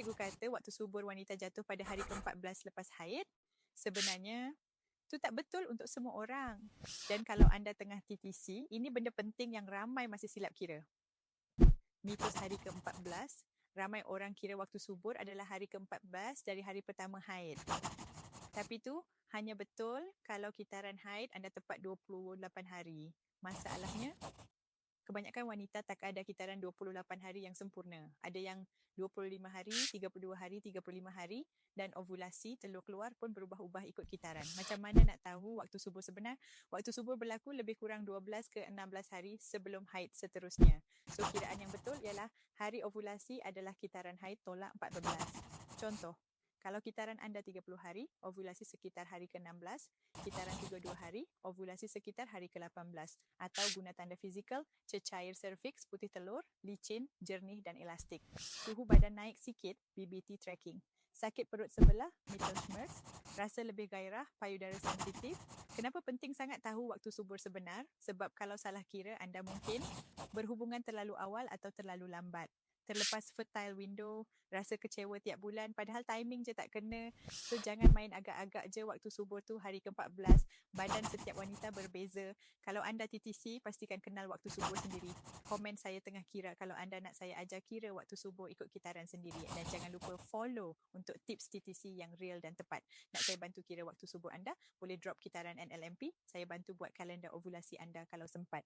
cikgu kata waktu subur wanita jatuh pada hari ke-14 lepas haid, sebenarnya itu tak betul untuk semua orang. Dan kalau anda tengah TTC, ini benda penting yang ramai masih silap kira. Mitos hari ke-14, ramai orang kira waktu subur adalah hari ke-14 dari hari pertama haid. Tapi tu hanya betul kalau kitaran haid anda tepat 28 hari. Masalahnya, kebanyakan wanita tak ada kitaran 28 hari yang sempurna. Ada yang 25 hari, 32 hari, 35 hari dan ovulasi telur keluar pun berubah-ubah ikut kitaran. Macam mana nak tahu waktu subur sebenar? Waktu subur berlaku lebih kurang 12 ke 16 hari sebelum haid seterusnya. So kiraan yang betul ialah hari ovulasi adalah kitaran haid tolak 14. Contoh, kalau kitaran anda 30 hari, ovulasi sekitar hari ke-16, kitaran 32 hari, ovulasi sekitar hari ke-18. Atau guna tanda fizikal, cecair cervix, putih telur, licin, jernih dan elastik. Suhu badan naik sikit, BBT tracking. Sakit perut sebelah, Mittelschmerz. Rasa lebih gairah, payudara sensitif. Kenapa penting sangat tahu waktu subur sebenar? Sebab kalau salah kira, anda mungkin berhubungan terlalu awal atau terlalu lambat. Terlepas fertile window, rasa kecewa tiap bulan, padahal timing je tak kena. So jangan main agak-agak je waktu subur tu hari ke-14. Badan setiap wanita berbeza. Kalau anda TTC, pastikan kenal waktu subur sendiri. Komen saya tengah kira kalau anda nak saya ajar kira waktu subur ikut kitaran sendiri. Dan jangan lupa follow untuk tips TTC yang real dan tepat. Nak saya bantu kira waktu subur anda? Boleh drop kitaran NLMP. Saya bantu buat kalender ovulasi anda kalau sempat.